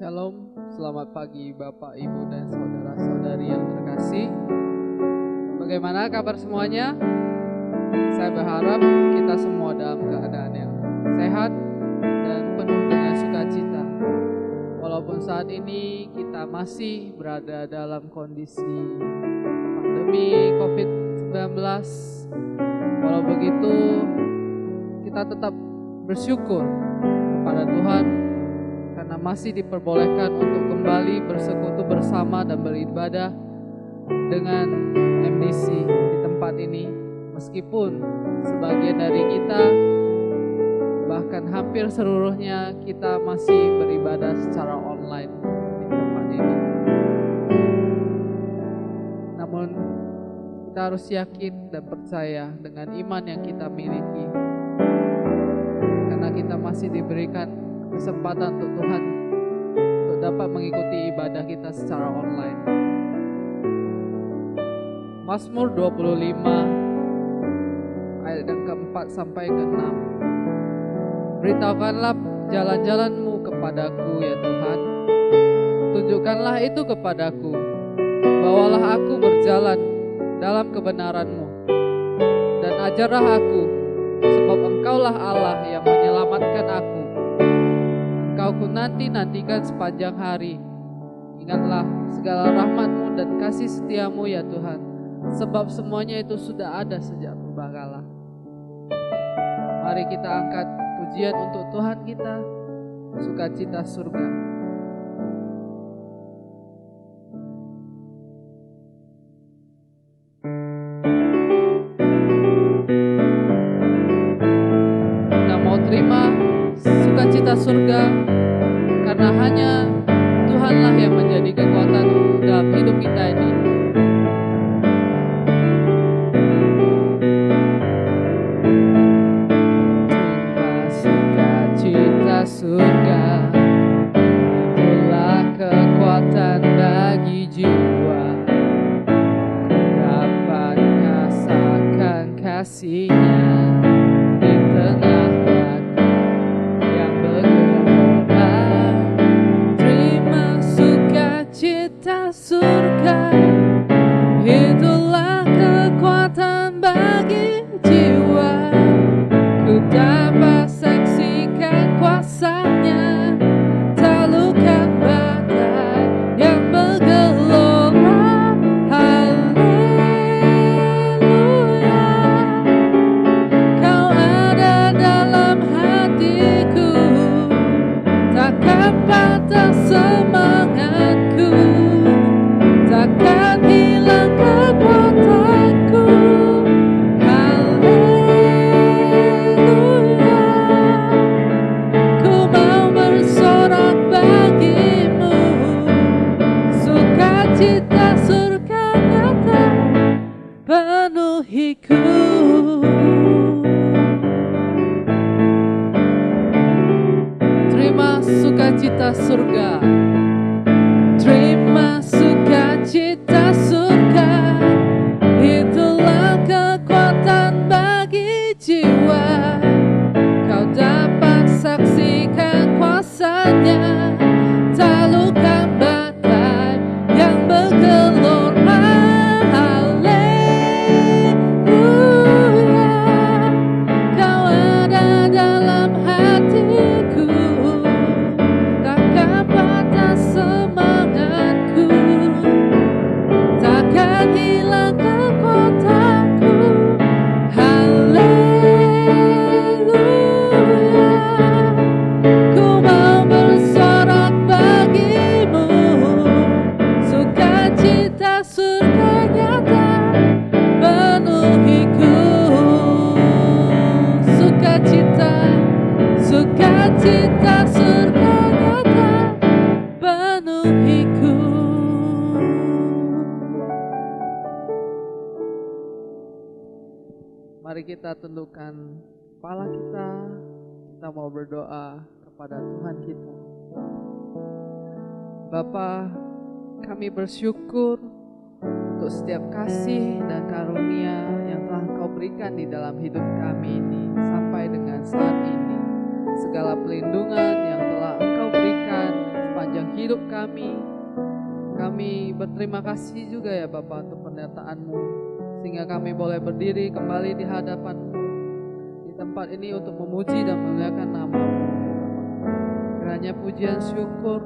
Shalom, selamat pagi Bapak, Ibu, dan saudara-saudari yang terkasih. Bagaimana kabar semuanya? Saya berharap kita semua dalam keadaan yang sehat dan penuh dengan sukacita. Walaupun saat ini kita masih berada dalam kondisi pandemi COVID-19, walau begitu kita tetap bersyukur kepada Tuhan karena masih diperbolehkan untuk kembali bersekutu bersama dan beribadah dengan MDC di tempat ini. Meskipun sebagian dari kita, bahkan hampir seluruhnya, kita masih beribadah secara online di tempat ini. Namun kita harus yakin dan percaya dengan iman yang kita miliki, karena kita masih diberikan kesempatan untuk Tuhan untuk dapat mengikuti ibadah kita secara online. Mazmur 25 ayat yang keempat sampai ke-6. Beritahukanlah jalan-jalanmu kepadaku ya Tuhan, tunjukkanlah itu kepadaku, bawalah aku berjalan dalam kebenaran-Mu, dan ajarlah aku, sebab Engkaulah Allah yang menyelamatkan aku. Engkau ku nanti-nantikan sepanjang hari. Ingatlah segala rahmat-Mu dan kasih setia-Mu ya Tuhan, sebab semuanya itu sudah ada sejak purbakala. Mari kita angkat pujian untuk Tuhan kita, sukacita surga. Kita mau terima sukacita surga, karena hanya Tuhanlah yang menjadi kekuatan dalam hidup kita ini. Terima sukacita surga, itulah kekuatan bagi jiwa. Ku dapat rasakan kasih-Nya di tengah surga, itulah kekuatan bagi jiwa. Ku dapat saksikan kuasa-Nya, taklukkan badai yang bergelora. Haleluya, Kau ada dalam hatiku, takkan patah semangatku, takkan hilang kekuatanku. Haleluya, ku mau bersorak bagimu, sukacita surga nyata penuhiku. Terima sukacita surga, terima sukacita surga, itulah kekuatan bagi jiwa. Kau dapat saksikan kuasa-Nya, taklukkan badai yang bergelora. Haleluya, Kau ada dalam hatiku, takkan patah semangatku, takkan hilang kekuatanku. Haleluya, ku mau bersorak bagimu, sukacita surga nyata penuhiku. Sukacita surga nyata penuhiku. Mari kita tundukkan kepala kita. Kita mau berdoa kepada Tuhan kita. Bapa, kami bersyukur untuk setiap kasih dan karunia yang telah Engkau berikan di dalam hidup kami ini sampai dengan saat ini. Segala pelindungan yang telah Engkau berikan sepanjang hidup kami. Kami berterima kasih juga ya Bapa untuk penyertaan-Mu, sehingga kami boleh berdiri kembali di hadapan-Mu di tempat ini untuk memuji dan memuliakan nama-Mu ya Bapa. Kiranya pujian, syukur,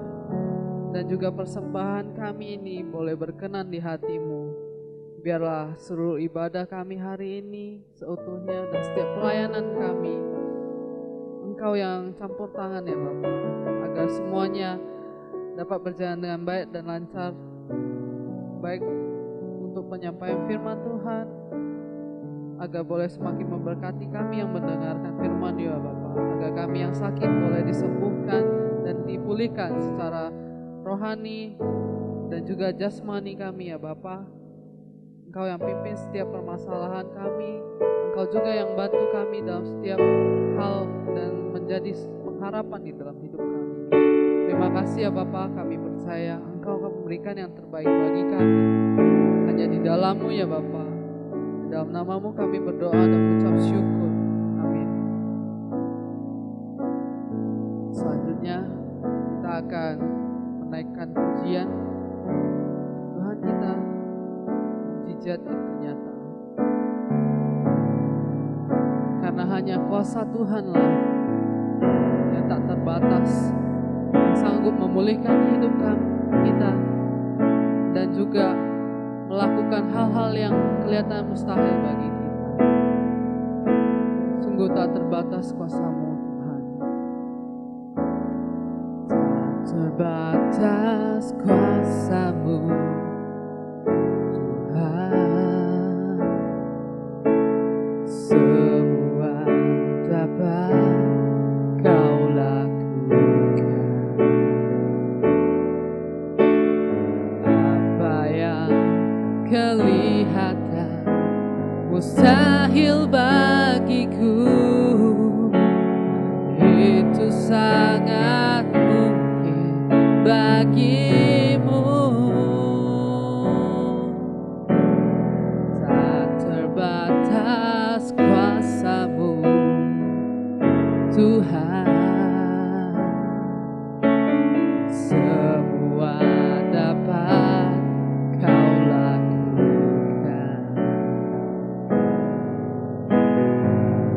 dan juga persembahan kami ini boleh berkenan di hati-Mu. Biarlah seluruh ibadah kami hari ini seutuhnya dan setiap pelayanan kami Engkau yang campur tangan ya Bapa, agar semuanya dapat berjalan dengan baik dan lancar, baik untuk penyampaian firman Tuhan, agar boleh semakin memberkati kami yang mendengarkan firman ya Bapa, agar kami yang sakit boleh disembuhkan dan dipulihkan secara rohani dan juga jasmani kami ya Bapa. Engkau yang pimpin setiap permasalahan kami, Engkau juga yang bantu kami dalam setiap hal dan menjadi pengharapan di dalam hidup kami. Terima kasih ya Bapa, kami percaya Engkau akan memberikan yang terbaik bagi kami. Hanya di dalam-Mu ya Bapa. Di dalam nama-Mu kami berdoa dan mengucap syukur. Amin. Selanjutnya kita akan menaikkan pujian Tuhan kita, mukjizat yang ternyata. Karena hanya kuasa Tuhanlah yang tak terbatas, yang sanggup memulihkan hidup kita dan juga melakukan hal-hal yang kelihatan mustahil bagi kita. Sungguh tak terbatas kuasa-Mu Tuhan. Tak terbatas kuasa-Mu Tuhan, semua dapat Kau lakukan. Apa yang kelihatan mustahil bagiku, itu sangat mungkin bagimu. Tak terbatas kuasa-Mu Tuhan, semua dapat Kau lakukan.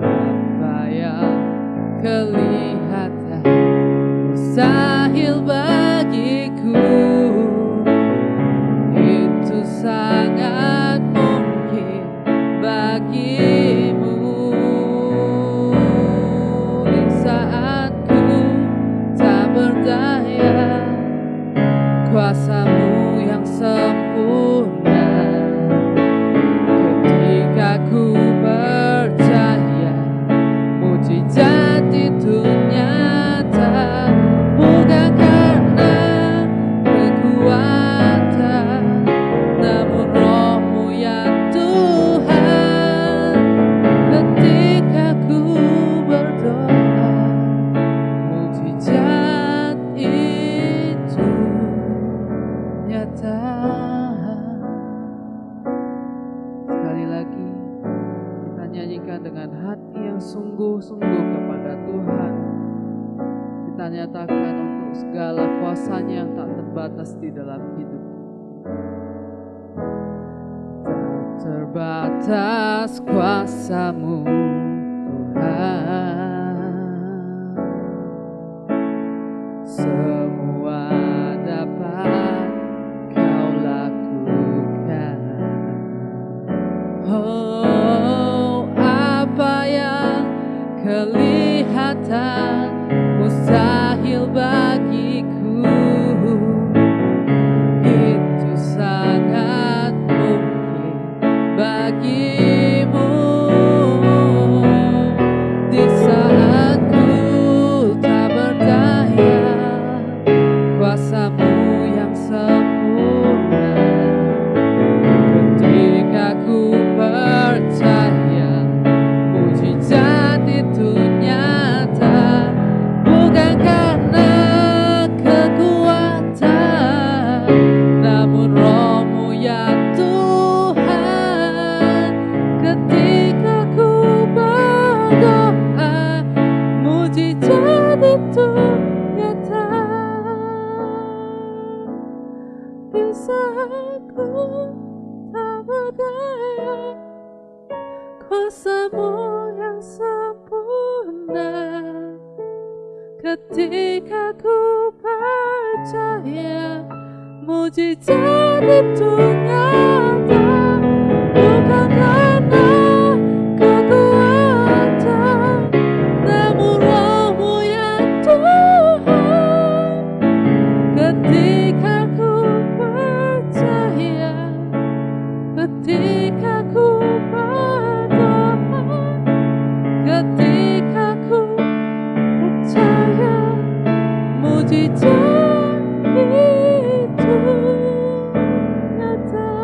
Apa yang kelihatan mustahil bagiku, itu sangat mungkin bagimu. Di saat ku tak berdaya, kuasa-Mu yang sempurna. Ketika ku percaya mukjizat itu nyata, bukan karena kekuatan, namun Roh-Mu ya Tuhan. Ketika ku berdoa, mukjizat itu nyata. Sekali lagi kita nyanyikan dengan hati yang sungguh-sungguh kepada Tuhan. Kita nyatakan untuk segala kuasa-Nya yang tak terbatas di dalam hidup kita. Tak terbatas kuasa-Mu Tuhan, semua dapat Kau lakukan. Oh, apa yang kelihatan mustahil bagiku, itu sangat mungkin bagimu. Di saat ku tak berdaya, kuasa-Mu yang sempurna. Ketika ku percaya mukjizat itu nyata, bukan karena kekuatan, namun Roh-Mu ya Tuhan. kuasamu yang sempurna. Ketika ku percaya mujizat itu nyata, bukan karena kekuatan, namun Roh-Mu ya Tuhan. Ketika ku percaya, ketika ku berdoa, ketika ku percaya, mujizat itu nyata.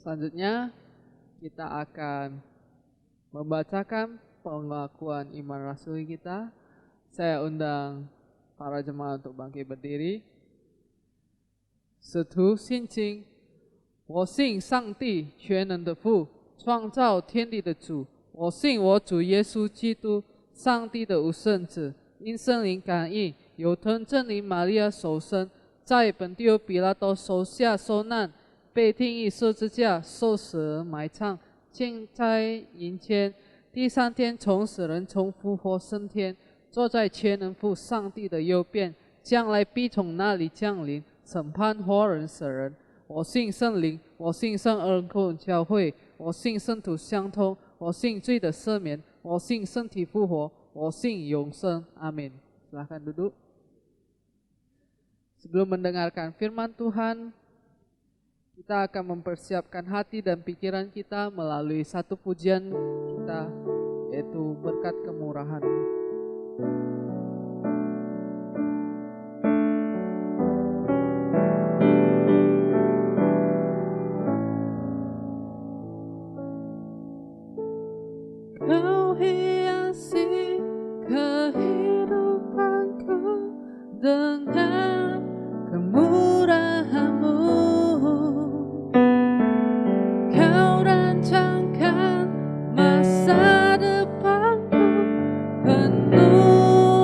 Selanjutnya kita akan membacakan pengakuan iman rasuli kita. Saya undang para jemaat untuk bangkit berdiri. 使徒信经，我信上帝全能的父，创造天地的主。我信我主耶稣基督，上帝的无圣子，因圣灵感应，有疼真灵玛利亚首生，在本地比拉多手下受难，被钉于十字架，受死而埋葬，建在阴间。第三天从死人中复活升天，坐在全能父上帝的右边，将来必从那里降临，审判活人死人。我信圣灵，我信圣恩共教会，我信圣徒相通，我信罪的赦免，我信身体复活，我信永生。Amin. Silahkan duduk. Sebelum mendengarkan firman Tuhan, kita akan mempersiapkan hati dan pikiran kita melalui satu pujian kita, yaitu berkat kemurahan. Kau hiasi kehidupanku dengan kemurahan-Mu. Kau rancangkan masa depanku penuh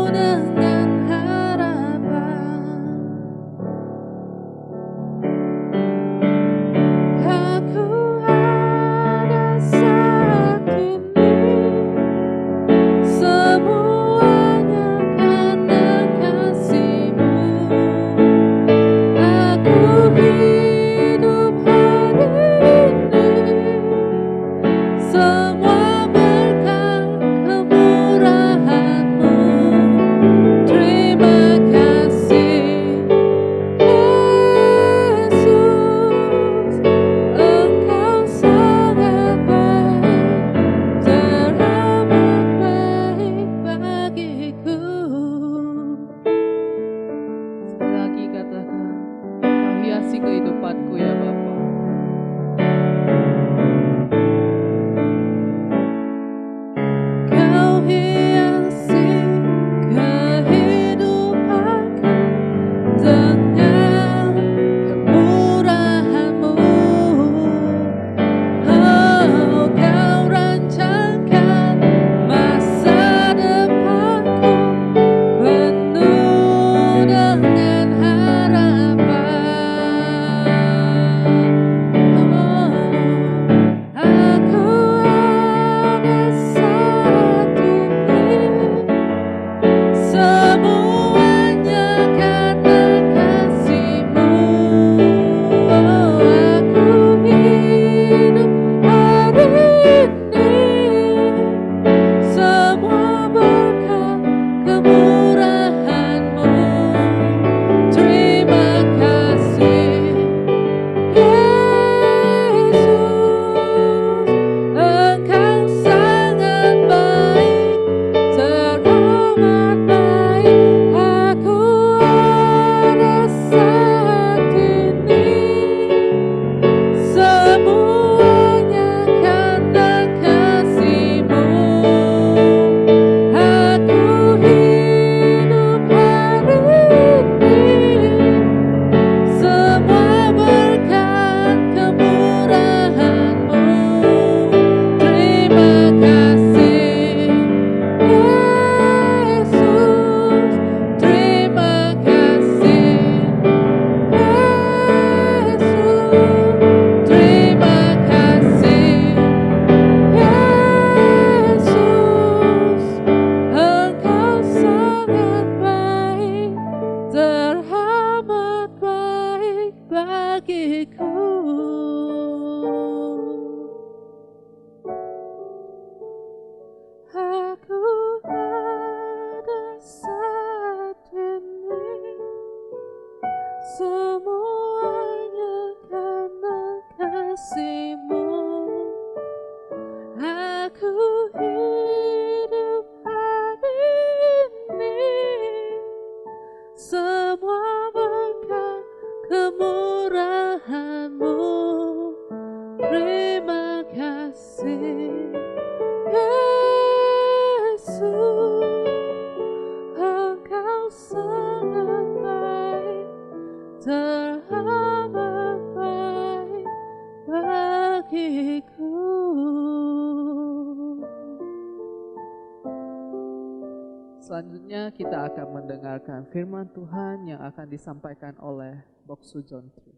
Selanjutnya kita akan mendengarkan firman Tuhan yang akan disampaikan oleh Boksu John Tri.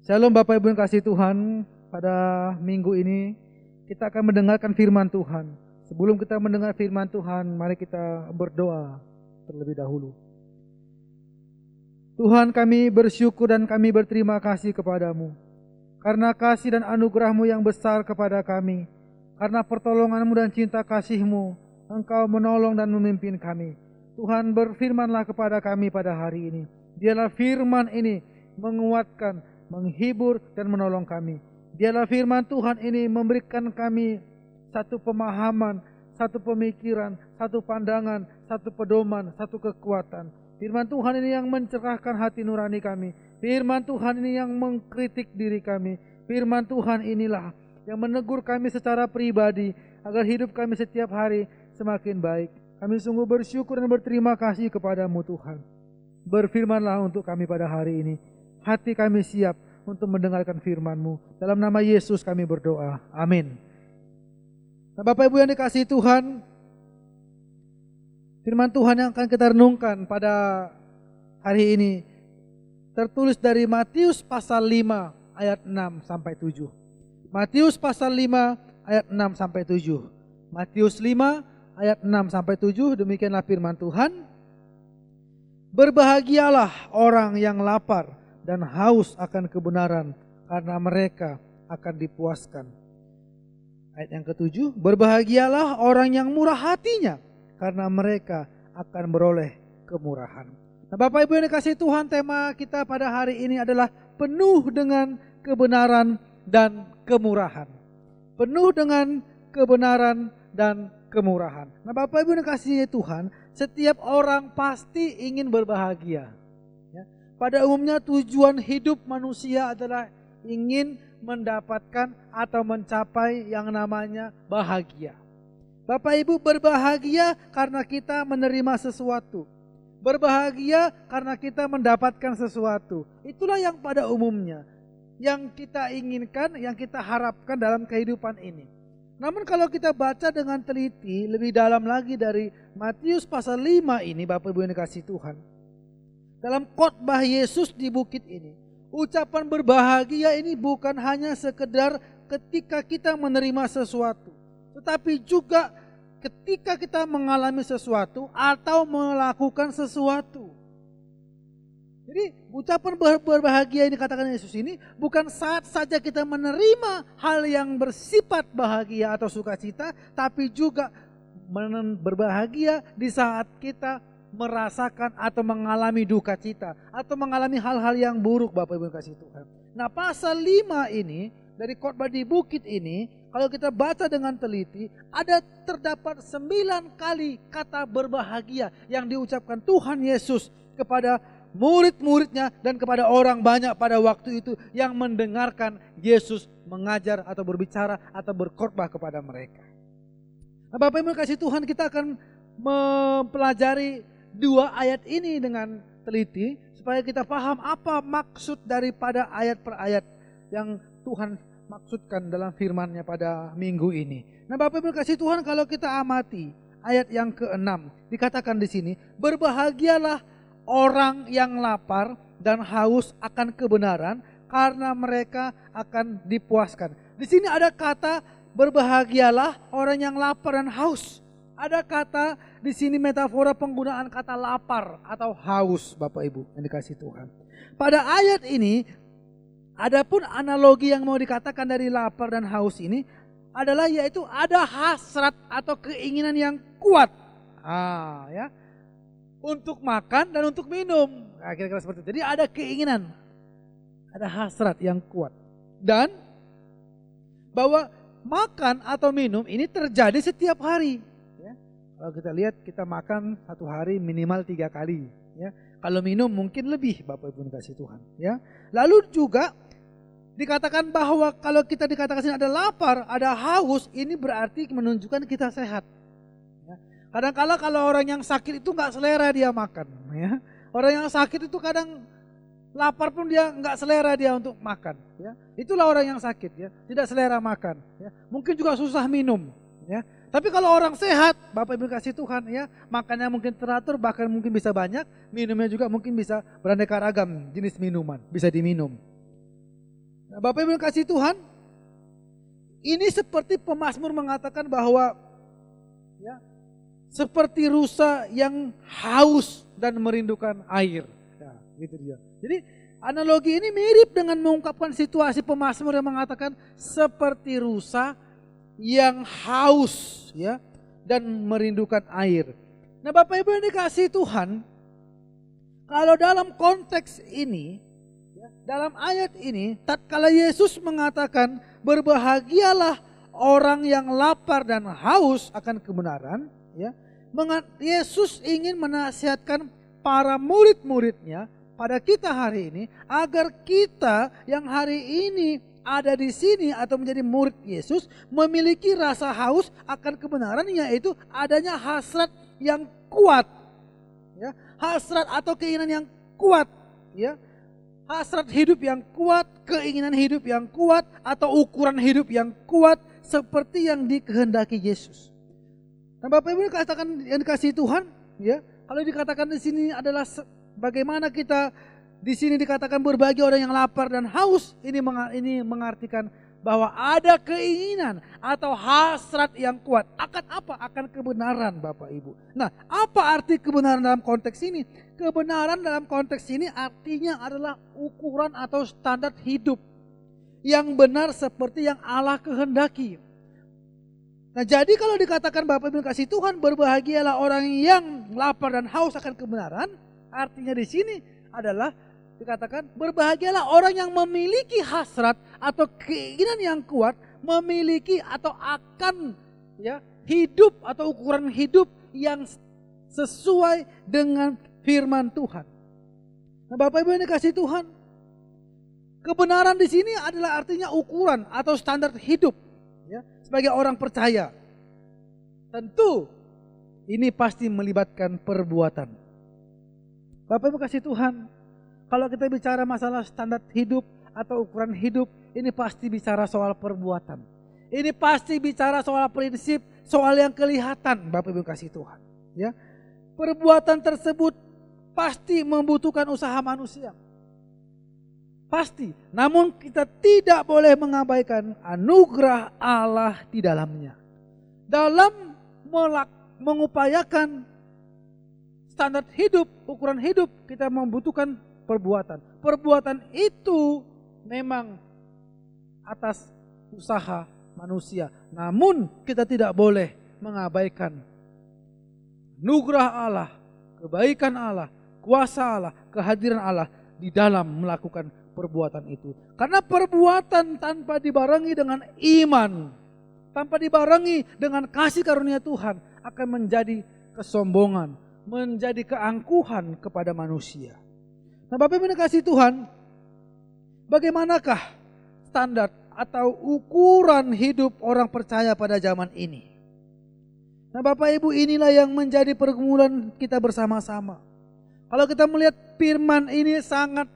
Shalom Bapak Ibu yang kasih Tuhan, pada minggu ini kita akan mendengarkan firman Tuhan. Sebelum kita mendengar firman Tuhan, mari kita berdoa terlebih dahulu. Tuhan, kami bersyukur dan kami berterima kasih kepadamu karena kasih dan anugerah-Mu yang besar kepada kami. Karena pertolongan-Mu dan cinta kasih-Mu, Engkau menolong dan memimpin kami. Tuhan, berfirmanlah kepada kami pada hari ini. Biarlah firman ini menguatkan, menghibur dan menolong kami. Biarlah firman Tuhan ini memberikan kami satu pemahaman, satu pemikiran, satu pandangan, satu pedoman, satu kekuatan. Firman Tuhan ini yang mencerahkan hati nurani kami. Firman Tuhan ini yang mengkritik diri kami. Firman Tuhan inilah yang menegur kami secara pribadi agar hidup kami setiap hari semakin baik. Kami sungguh bersyukur dan berterima kasih kepadamu Tuhan. Berfirmanlah untuk kami pada hari ini. Hati kami siap untuk mendengarkan firman-Mu. Dalam nama Yesus kami berdoa. Amin. Nah, Bapak Ibu yang dikasihi Tuhan, firman Tuhan yang akan kita renungkan pada hari ini tertulis dari Matius pasal 5 ayat 6 sampai 7. Matius pasal 5 ayat 6 sampai 7. Matius 5 ayat 6 sampai 7, demikianlah firman Tuhan. Berbahagialah orang yang lapar dan haus akan kebenaran, karena mereka akan dipuaskan. Ayat yang ketujuh, berbahagialah orang yang murah hatinya, karena mereka akan beroleh kemurahan. Nah, Bapak Ibu yang dikasihi Tuhan, tema kita pada hari ini adalah penuh dengan kebenaran dan kemurahan. Penuh dengan kebenaran dan kemurahan. Nah, Bapak Ibu yang dikasihi Tuhan, setiap orang pasti ingin berbahagia. Ya. Pada umumnya tujuan hidup manusia adalah ingin mendapatkan atau mencapai yang namanya bahagia. Bapak Ibu, berbahagia karena kita menerima sesuatu. Berbahagia karena kita mendapatkan sesuatu. Itulah yang pada umumnya yang kita inginkan, yang kita harapkan dalam kehidupan ini. Namun kalau kita baca dengan teliti lebih dalam lagi dari Matius pasal 5 ini, Bapak Ibu yang dikasihi Tuhan, dalam khotbah Yesus di bukit ini, ucapan berbahagia ini bukan hanya sekedar ketika kita menerima sesuatu, tetapi juga ketika kita mengalami sesuatu atau melakukan sesuatu. Jadi ucapan berbahagia yang dikatakan Yesus ini bukan saat saja kita menerima hal yang bersifat bahagia atau sukacita, tapi juga berbahagia di saat kita merasakan atau mengalami duka cita atau mengalami hal-hal yang buruk, Bapak Ibu yang kasih Tuhan. Nah, pasal 5 ini dari khotbah di bukit ini, kalau kita baca dengan teliti, ada terdapat 9 kali kata berbahagia yang diucapkan Tuhan Yesus kepada murid-muridnya dan kepada orang banyak pada waktu itu yang mendengarkan Yesus mengajar atau berbicara atau berkhotbah kepada mereka. Nah, Bapak Ibu kasih Tuhan, kita akan mempelajari 2 ayat ini dengan teliti supaya kita paham apa maksud daripada ayat per ayat yang Tuhan maksudkan dalam firman-Nya pada minggu ini. Nah, Bapak Ibu kasih Tuhan, kalau kita amati ayat yang ke-6 dikatakan di sini, berbahagialah orang yang lapar dan haus akan kebenaran, karena mereka akan dipuaskan. Di sini ada kata berbahagialah orang yang lapar dan haus. Ada kata di sini metafora penggunaan kata lapar atau haus, Bapak Ibu yang dikasih Tuhan. Pada ayat ini adapun analogi yang mau dikatakan dari lapar dan haus ini adalah yaitu ada hasrat atau keinginan yang kuat. Ya. Untuk makan dan untuk minum. Nah, kira-kira seperti itu. Jadi ada keinginan, ada hasrat yang kuat. Dan bahwa makan atau minum ini terjadi setiap hari. Ya. Kalau kita lihat, kita makan satu hari minimal 3 kali. Ya. Kalau minum mungkin lebih, Bapak Ibu dikasih Tuhan. Ya. Lalu juga dikatakan bahwa kalau kita dikatakan ada lapar, ada haus, ini berarti menunjukkan kita sehat. Kadang-kala kalau orang yang sakit itu nggak selera dia makan, ya. Orang yang sakit itu kadang lapar pun dia nggak selera dia untuk makan, ya. Itulah orang yang sakit, ya, tidak selera makan, ya. Mungkin juga susah minum, ya. Tapi kalau orang sehat, Bapak Ibu kasih Tuhan ya, makannya mungkin teratur, bahkan mungkin bisa banyak, minumnya juga mungkin bisa beraneka ragam jenis minuman, bisa diminum. Nah, Bapak Ibu kasih Tuhan, ini seperti pemazmur mengatakan bahwa ya, seperti rusa yang haus dan merindukan air. Ya, gitu dia. Jadi analogi ini mirip dengan mengungkapkan situasi pemazmur yang mengatakan seperti rusa yang haus ya dan merindukan air. Nah, Bapak Ibu yang dikasihi Tuhan, kalau dalam konteks ini, ya, dalam ayat ini, tatkala Yesus mengatakan berbahagialah orang yang lapar dan haus akan kebenaran, ya, Yesus ingin menasihatkan para murid-muridnya pada kita hari ini agar kita yang hari ini ada di sini atau menjadi murid Yesus memiliki rasa haus akan kebenaran, yaitu adanya hasrat yang kuat, ya, hasrat atau keinginan yang kuat, ya, hasrat hidup yang kuat, keinginan hidup yang kuat atau ukuran hidup yang kuat seperti yang dikehendaki Yesus. Nah, Bapak Ibu katakan yang dikasihi Tuhan, ya, kalau dikatakan di sini adalah bagaimana kita di sini dikatakan berbagi orang yang lapar dan haus, ini mengartikan bahwa ada keinginan atau hasrat yang kuat. Akan apa? Akan kebenaran, Bapak Ibu. Nah, apa arti kebenaran dalam konteks ini? Kebenaran dalam konteks ini artinya adalah ukuran atau standar hidup yang benar seperti yang Allah kehendaki. Nah, jadi kalau dikatakan Bapak Ibu kasih Tuhan berbahagialah orang yang lapar dan haus akan kebenaran, artinya di sini adalah dikatakan berbahagialah orang yang memiliki hasrat atau keinginan yang kuat, memiliki atau akan ya hidup atau ukuran hidup yang sesuai dengan firman Tuhan. Nah, Bapak Ibu yang dikasihi Tuhan, kebenaran di sini adalah artinya ukuran atau standar hidup ya sebagai orang percaya. Tentu ini pasti melibatkan perbuatan. Bapak Ibu kasih Tuhan, kalau kita bicara masalah standar hidup atau ukuran hidup, ini pasti bicara soal perbuatan. Ini pasti bicara soal prinsip, soal yang kelihatan, Bapak Ibu kasih Tuhan. Ya, perbuatan tersebut pasti membutuhkan usaha manusia. Pasti. Namun kita tidak boleh mengabaikan anugerah Allah di dalamnya. Dalam mengupayakan standar hidup, ukuran hidup, kita membutuhkan perbuatan. Perbuatan itu memang atas usaha manusia. Namun kita tidak boleh mengabaikan anugerah Allah, kebaikan Allah, kuasa Allah, kehadiran Allah di dalam melakukan perbuatan itu. Karena perbuatan tanpa dibarengi dengan iman, tanpa dibarengi dengan kasih karunia Tuhan akan menjadi kesombongan, menjadi keangkuhan kepada manusia. Nah, Bapak Ibu kasih Tuhan, bagaimanakah standar atau ukuran hidup orang percaya pada zaman ini? Nah, Bapak Ibu, inilah yang menjadi pergumulan kita bersama-sama. Kalau kita melihat firman ini sangat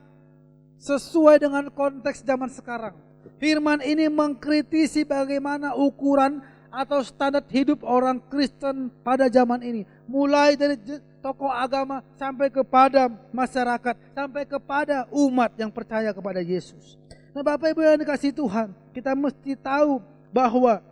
sesuai dengan konteks zaman sekarang. Firman ini mengkritisi bagaimana ukuran atau standar hidup orang Kristen pada zaman ini. Mulai dari tokoh agama sampai kepada masyarakat, sampai kepada umat yang percaya kepada Yesus. Nah, Bapak Ibu yang dikasihi Tuhan, kita mesti tahu bahwa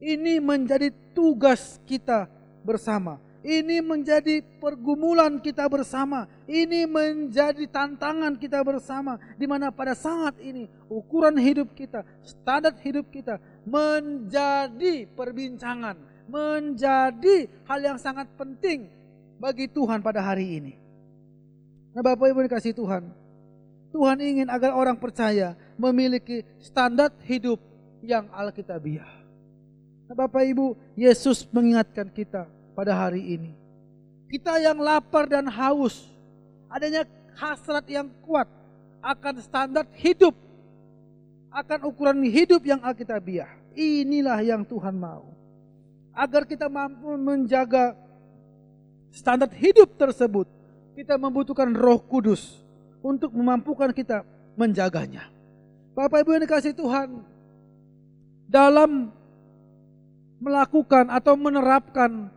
ini menjadi tugas kita bersama. Ini menjadi pergumulan kita bersama. Ini menjadi tantangan kita bersama. Di mana pada saat ini ukuran hidup kita, standar hidup kita menjadi perbincangan. Menjadi hal yang sangat penting bagi Tuhan pada hari ini. Nah, Bapak Ibu dikasihi Tuhan, Tuhan ingin agar orang percaya memiliki standar hidup yang alkitabiah. Nah, Bapak Ibu, Yesus mengingatkan kita pada hari ini. Kita yang lapar dan haus, adanya hasrat yang kuat akan standar hidup, akan ukuran hidup yang alkitabiah. Inilah yang Tuhan mau. Agar kita mampu menjaga standar hidup tersebut, kita membutuhkan Roh Kudus untuk memampukan kita menjaganya. Bapak Ibu yang dikasihi Tuhan, dalam melakukan atau menerapkan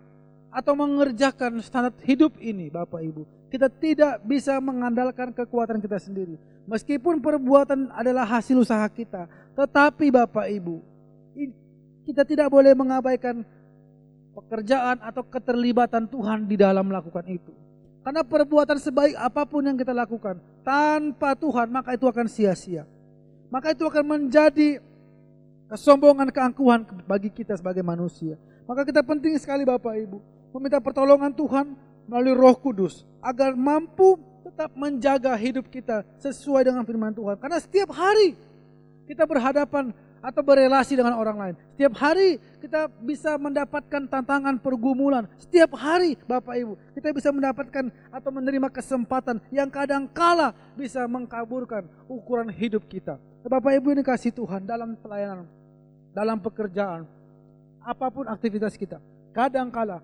atau mengerjakan standar hidup ini, Bapak Ibu, kita tidak bisa mengandalkan kekuatan kita sendiri. Meskipun perbuatan adalah hasil usaha kita, tetapi Bapak Ibu, kita tidak boleh mengabaikan pekerjaan atau keterlibatan Tuhan di dalam melakukan itu. Karena perbuatan sebaik apapun yang kita lakukan tanpa Tuhan, maka itu akan sia-sia. Maka itu akan menjadi kesombongan, keangkuhan bagi kita sebagai manusia. Maka kita penting sekali Bapak Ibu meminta pertolongan Tuhan melalui Roh Kudus agar mampu tetap menjaga hidup kita sesuai dengan firman Tuhan. Karena setiap hari kita berhadapan atau berelasi dengan orang lain. Setiap hari kita bisa mendapatkan tantangan pergumulan. Setiap hari Bapak Ibu kita bisa mendapatkan atau menerima kesempatan yang kadang kala bisa mengkaburkan ukuran hidup kita. Bapak Ibu ini kasih Tuhan dalam pelayanan, dalam pekerjaan, apapun aktivitas kita. Kadang kala,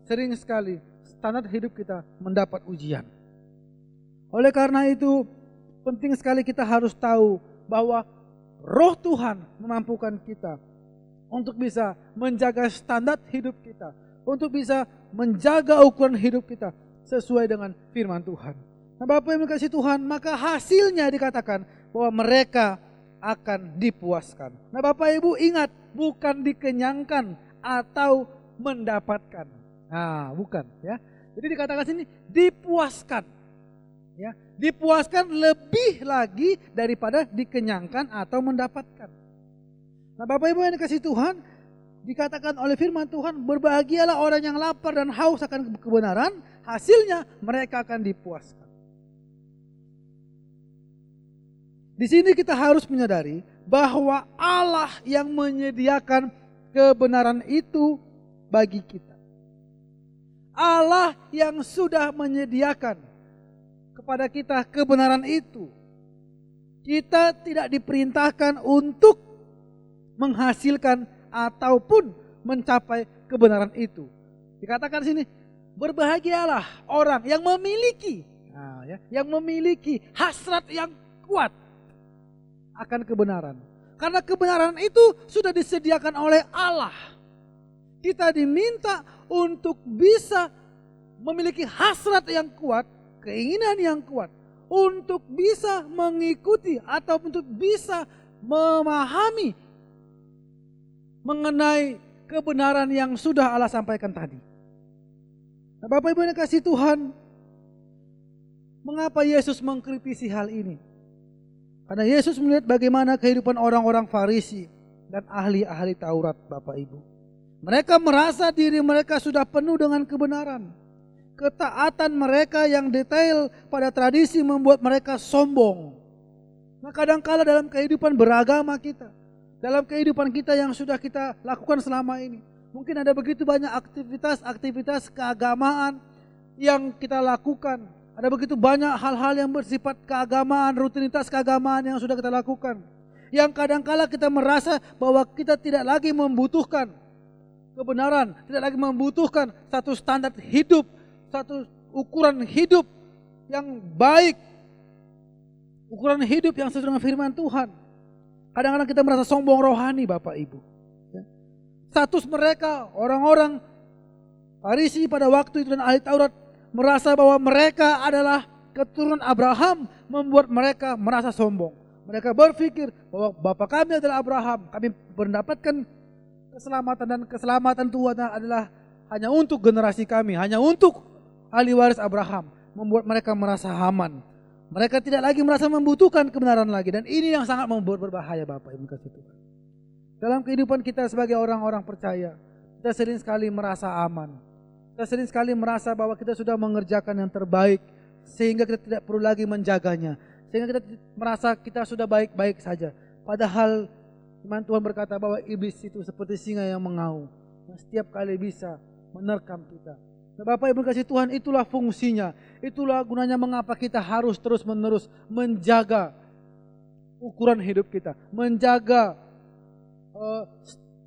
sering sekali standar hidup kita mendapat ujian. Oleh karena itu penting sekali kita harus tahu bahwa Roh Tuhan memampukan kita untuk bisa menjaga standar hidup kita, untuk bisa menjaga ukuran hidup kita sesuai dengan firman Tuhan. Nah Bapak yang dikasihi Tuhan, maka hasilnya dikatakan bahwa mereka akan dipuaskan. Nah Bapak Ibu ingat, bukan dikenyangkan atau mendapatkan. Nah bukan ya. Jadi dikatakan sini dipuaskan. Ya, dipuaskan lebih lagi daripada dikenyangkan atau mendapatkan. Nah Bapak Ibu yang dikasihi Tuhan, dikatakan oleh firman Tuhan, berbahagialah orang yang lapar dan haus akan kebenaran, hasilnya mereka akan dipuaskan. Di sini kita harus menyadari bahwa Allah yang menyediakan kebenaran itu bagi kita. Allah yang sudah menyediakan kepada kita kebenaran itu. Kita tidak diperintahkan untuk menghasilkan ataupun mencapai kebenaran itu. Dikatakan sini, berbahagialah orang yang memiliki, yang memiliki hasrat yang kuat akan kebenaran. Karena kebenaran itu sudah disediakan oleh Allah. Kita diminta untuk bisa memiliki hasrat yang kuat, keinginan yang kuat, untuk bisa mengikuti atau untuk bisa memahami mengenai kebenaran yang sudah Allah sampaikan tadi. Nah, Bapak Ibu yang kasih Tuhan, mengapa Yesus mengkritisi hal ini? Karena Yesus melihat bagaimana kehidupan orang-orang Farisi dan ahli-ahli Taurat, Bapak Ibu. Mereka merasa diri mereka sudah penuh dengan kebenaran. Ketaatan mereka yang detail pada tradisi membuat mereka sombong. Nah kadangkala dalam kehidupan beragama kita, dalam kehidupan kita yang sudah kita lakukan selama ini, mungkin ada begitu banyak aktivitas keagamaan yang kita lakukan. Ada begitu banyak hal-hal yang bersifat keagamaan, rutinitas keagamaan yang sudah kita lakukan. Yang kadangkala kita merasa bahwa kita tidak lagi membutuhkan kebenaran, tidak lagi membutuhkan satu standar hidup, satu ukuran hidup yang baik, ukuran hidup yang sesuai dengan firman Tuhan. Kadang-kadang kita merasa sombong rohani Bapak Ibu. Status mereka, orang-orang Farisi pada waktu itu dan ahli Taurat, merasa bahwa mereka adalah keturunan Abraham, membuat mereka merasa sombong. Mereka berpikir bahwa Bapa kami adalah Abraham, kami mendapatkan keselamatan dan keselamatan Tuhan adalah hanya untuk generasi kami, hanya untuk ahli waris Abraham, membuat mereka merasa aman. Mereka tidak lagi merasa membutuhkan kebenaran lagi, dan ini yang sangat membuat berbahaya Bapak Ibu kasih Tuhan. Dalam kehidupan kita sebagai orang-orang percaya, kita sering sekali merasa aman. Kita sering sekali merasa bahwa kita sudah mengerjakan yang terbaik, sehingga kita tidak perlu lagi menjaganya. Sehingga kita merasa kita sudah baik-baik saja. Padahal firman Tuhan berkata bahwa iblis itu seperti singa yang mengaum, yang setiap kali bisa menerkam kita. Nah, Bapak Ibu kasih Tuhan, itulah fungsinya, itulah gunanya mengapa kita harus terus-menerus menjaga ukuran hidup kita, menjaga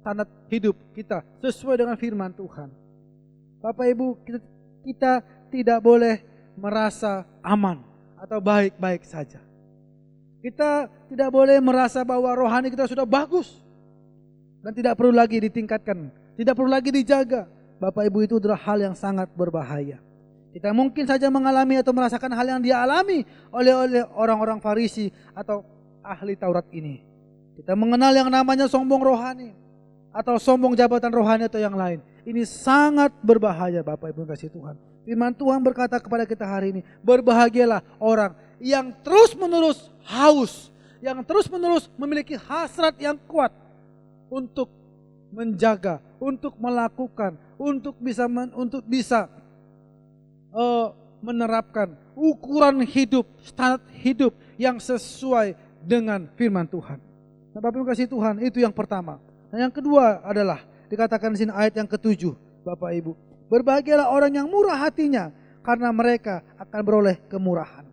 standar hidup kita sesuai dengan firman Tuhan. Bapak Ibu, kita tidak boleh merasa aman atau baik-baik saja. Kita tidak boleh merasa bahwa rohani kita sudah bagus dan tidak perlu lagi ditingkatkan, tidak perlu lagi dijaga. Bapak Ibu, itu adalah hal yang sangat berbahaya. Kita mungkin saja mengalami atau merasakan hal yang dialami oleh orang-orang Farisi atau ahli Taurat ini. Kita mengenal yang namanya sombong rohani atau sombong jabatan rohani atau yang lain. Ini sangat berbahaya Bapak Ibu kasih Tuhan. Firman Tuhan berkata kepada kita hari ini, berbahagialah orang yang terus-menerus haus, yang terus-menerus memiliki hasrat yang kuat untuk menjaga, untuk melakukan, untuk bisa menerapkan ukuran hidup, standar hidup yang sesuai dengan firman Tuhan. Nah, Bapak Ibu kasih Tuhan, itu yang pertama. Nah, yang kedua adalah dikatakan di sini ayat yang ke-7, Bapak Ibu. Berbahagialah orang yang murah hatinya, karena mereka akan beroleh kemurahan.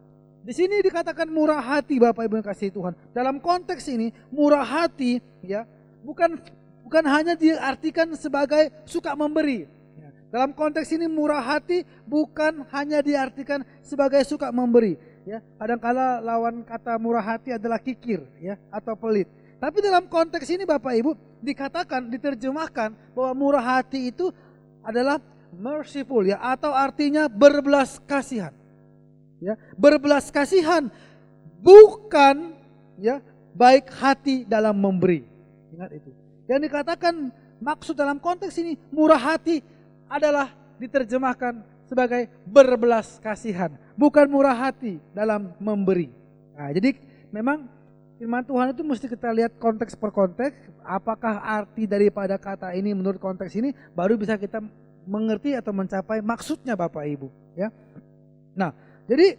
Di sini dikatakan murah hati Bapak Ibu yang kasih Tuhan. Dalam konteks ini murah hati ya bukan hanya diartikan sebagai suka memberi. Ya. Dalam konteks ini murah hati bukan hanya diartikan sebagai suka memberi. Ya. Kadangkala lawan kata murah hati adalah kikir ya atau pelit. Tapi dalam konteks ini Bapak Ibu diterjemahkan bahwa murah hati itu adalah merciful ya atau artinya berbelas kasihan. Ya, berbelas kasihan bukan ya baik hati dalam memberi. Ingat itu. Yang dikatakan maksud dalam konteks ini murah hati adalah diterjemahkan sebagai berbelas kasihan, bukan murah hati dalam memberi. Nah, jadi memang firman Tuhan itu mesti kita lihat konteks per konteks, apakah arti daripada kata ini menurut konteks ini baru bisa kita mengerti atau mencapai maksudnya Bapak Ibu, ya. Nah, jadi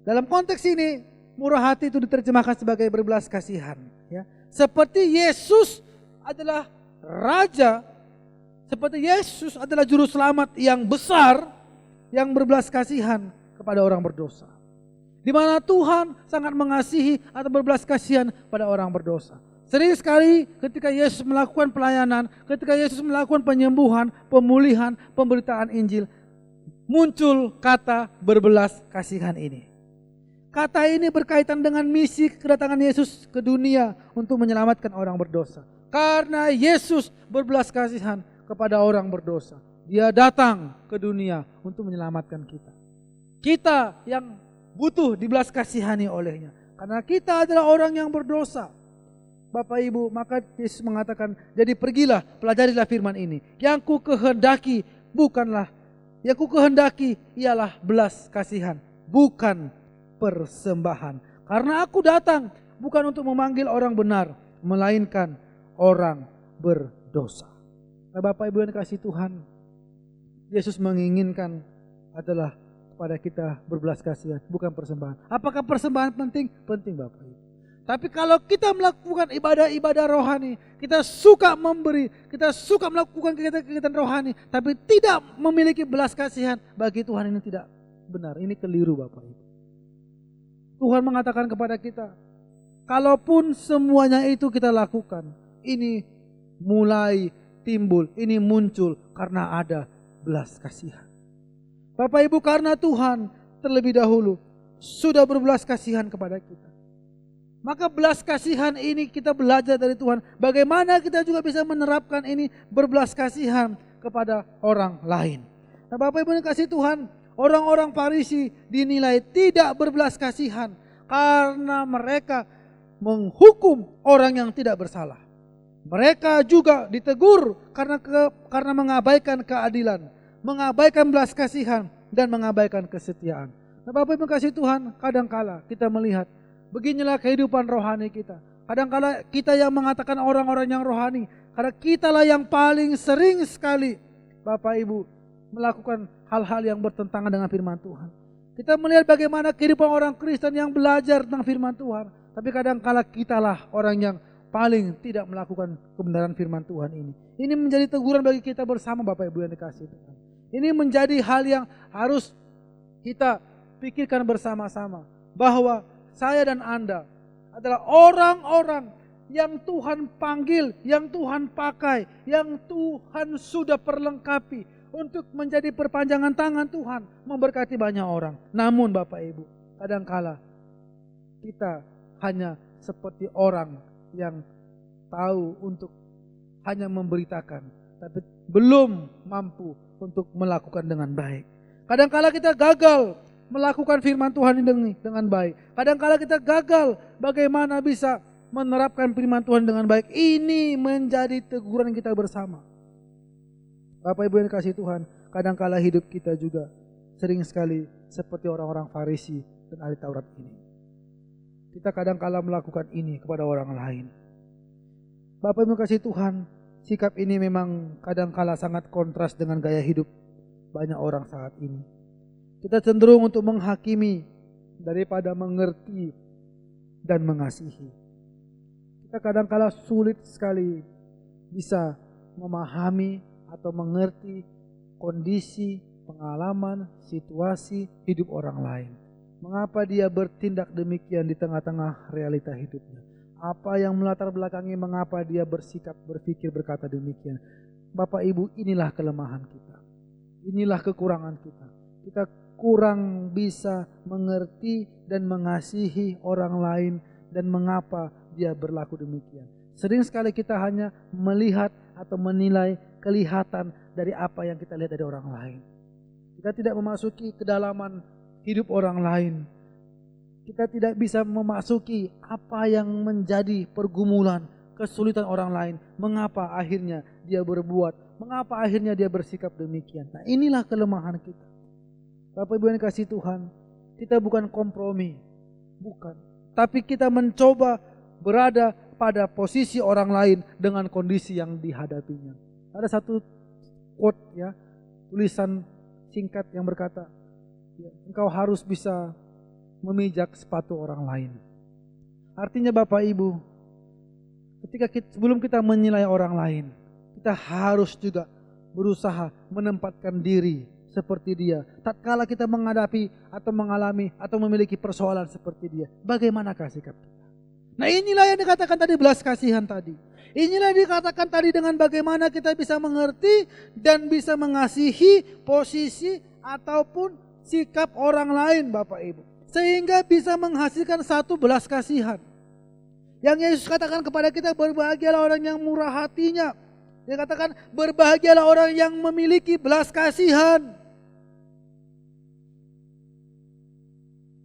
dalam konteks ini murah hati itu diterjemahkan sebagai berbelas kasihan, ya. Seperti Yesus adalah raja, seperti Yesus adalah juru selamat yang besar yang berbelas kasihan kepada orang berdosa. Di mana Tuhan sangat mengasihi atau berbelas kasihan pada orang berdosa. Sering sekali ketika Yesus melakukan pelayanan, ketika Yesus melakukan penyembuhan, pemulihan, pemberitaan Injil, muncul kata berbelas kasihan ini. Kata ini berkaitan dengan misi kedatangan Yesus ke dunia untuk menyelamatkan orang berdosa. Karena Yesus berbelas kasihan kepada orang berdosa, Dia datang ke dunia untuk menyelamatkan kita. Kita yang butuh dibelas kasihani olehnya. Karena kita adalah orang yang berdosa. Bapak Ibu, maka Yesus mengatakan, jadi pergilah, pelajarilah firman ini. Yang ku kehendaki ialah belas kasihan, bukan persembahan. Karena aku datang bukan untuk memanggil orang benar, melainkan orang berdosa. Nah, Bapak Ibu yang dikasihi Tuhan, Yesus menginginkan adalah kepada kita berbelas kasihan, bukan persembahan. Apakah persembahan penting? Penting Bapak Ibu. Tapi kalau kita melakukan ibadah-ibadah rohani, kita suka memberi, kita suka melakukan kegiatan-kegiatan rohani, tapi tidak memiliki belas kasihan, bagi Tuhan ini tidak benar. Ini keliru Bapak Ibu. Tuhan mengatakan kepada kita, kalaupun semuanya itu kita lakukan, ini mulai timbul, ini muncul karena ada belas kasihan. Bapak Ibu, karena Tuhan terlebih dahulu sudah berbelas kasihan kepada kita. Maka belas kasihan ini kita belajar dari Tuhan. Bagaimana kita juga bisa menerapkan ini berbelas kasihan kepada orang lain. Nah, Bapak Ibu yang kasih Tuhan, orang-orang Farisi dinilai tidak berbelas kasihan karena mereka menghukum orang yang tidak bersalah. Mereka juga ditegur karena mengabaikan keadilan, mengabaikan belas kasihan dan mengabaikan kesetiaan. Nah, Bapak Ibu kasih Tuhan, kadangkala kita melihat beginilah kehidupan rohani kita. Kadangkala kita yang mengatakan orang-orang yang rohani, karena kitalah yang paling sering sekali Bapak Ibu melakukan hal-hal yang bertentangan dengan firman Tuhan. Kita melihat bagaimana kehidupan orang Kristen yang belajar tentang firman Tuhan, tapi kadangkala kitalah orang yang paling tidak melakukan kebenaran firman Tuhan ini. Ini menjadi teguran bagi kita bersama Bapak Ibu yang dikasihi Tuhan. Ini menjadi hal yang harus kita pikirkan bersama-sama, bahwa saya dan Anda adalah orang-orang yang Tuhan panggil, yang Tuhan pakai, yang Tuhan sudah perlengkapi untuk menjadi perpanjangan tangan Tuhan, memberkati banyak orang. Namun Bapak Ibu, kadangkala kita hanya seperti orang yang tahu untuk hanya memberitakan, tapi belum mampu untuk melakukan dengan baik. Kadangkala kita gagal melakukan firman Tuhan ini dengan baik. Kadangkala kita gagal bagaimana bisa menerapkan firman Tuhan dengan baik. Ini menjadi teguran kita bersama. Bapak Ibu yang dikasihi Tuhan, kadangkala hidup kita juga sering sekali seperti orang-orang Farisi dan ahli Taurat ini. Kita kadangkala melakukan ini kepada orang lain. Bapak Ibu yang dikasihi Tuhan, sikap ini memang kadangkala sangat kontras dengan gaya hidup banyak orang saat ini. Kita cenderung untuk menghakimi daripada mengerti dan mengasihi. Kita kadangkala sulit sekali bisa memahami atau mengerti kondisi, pengalaman, situasi hidup orang lain. Mengapa dia bertindak demikian di tengah-tengah realita hidupnya? Apa yang melatar belakangi mengapa dia bersikap, berpikir, berkata demikian? Bapak Ibu, inilah kelemahan kita. Inilah kekurangan kita. Kita kurang bisa mengerti dan mengasihi orang lain dan mengapa dia berlaku demikian. Sering sekali kita hanya melihat atau menilai kelihatan dari apa yang kita lihat dari orang lain. Kita tidak memasuki kedalaman hidup orang lain. Kita tidak bisa memasuki apa yang menjadi pergumulan, kesulitan orang lain. Mengapa akhirnya dia berbuat, mengapa akhirnya dia bersikap demikian. Nah, inilah kelemahan kita. Bapak Ibu yang dikasihi Tuhan, kita bukan kompromi, bukan. Tapi kita mencoba berada pada posisi orang lain dengan kondisi yang dihadapinya. Ada satu quote ya, tulisan singkat yang berkata, engkau harus bisa memijak sepatu orang lain. Artinya Bapak Ibu, sebelum kita menilai orang lain, kita harus juga berusaha menempatkan diri seperti dia. Tatkala kita menghadapi atau mengalami atau memiliki persoalan seperti dia, bagaimanakah sikap kita? Nah, inilah yang dikatakan tadi belas kasihan tadi. Inilah yang dikatakan tadi dengan bagaimana kita bisa mengerti dan bisa mengasihi posisi ataupun sikap orang lain Bapak Ibu. Sehingga bisa menghasilkan satu belas kasihan. Yang Yesus katakan kepada kita, berbahagialah orang yang murah hatinya. Dia katakan berbahagialah orang yang memiliki belas kasihan.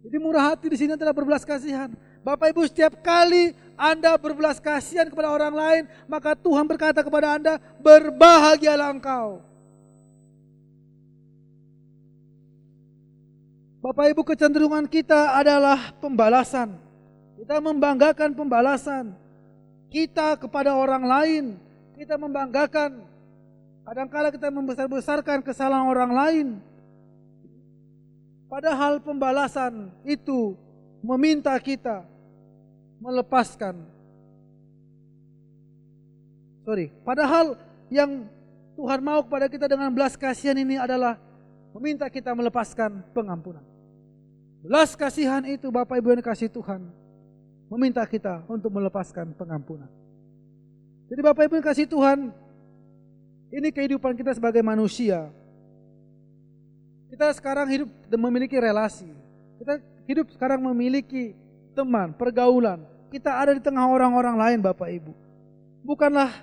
Jadi murah hati di sini adalah berbelas kasihan. Bapak Ibu, setiap kali Anda berbelas kasihan kepada orang lain, maka Tuhan berkata kepada Anda, berbahagialah engkau. Bapak Ibu, kecenderungan kita adalah pembalasan. Kita membanggakan pembalasan kita kepada orang lain. Kita membanggakan, kadangkala kita membesar-besarkan kesalahan orang lain. Padahal pembalasan itu meminta kita melepaskan. Padahal yang Tuhan mau kepada kita dengan belas kasihan ini adalah meminta kita melepaskan pengampunan. Belas kasihan itu Bapak Ibu yang dikasihi Tuhan, meminta kita untuk melepaskan pengampunan. Jadi Bapak Ibu yang dikasihi Tuhan, ini kehidupan kita sebagai manusia. Kita sekarang hidup dan memiliki relasi. Kita hidup sekarang memiliki teman, pergaulan. Kita ada di tengah orang-orang lain Bapak Ibu. Bukanlah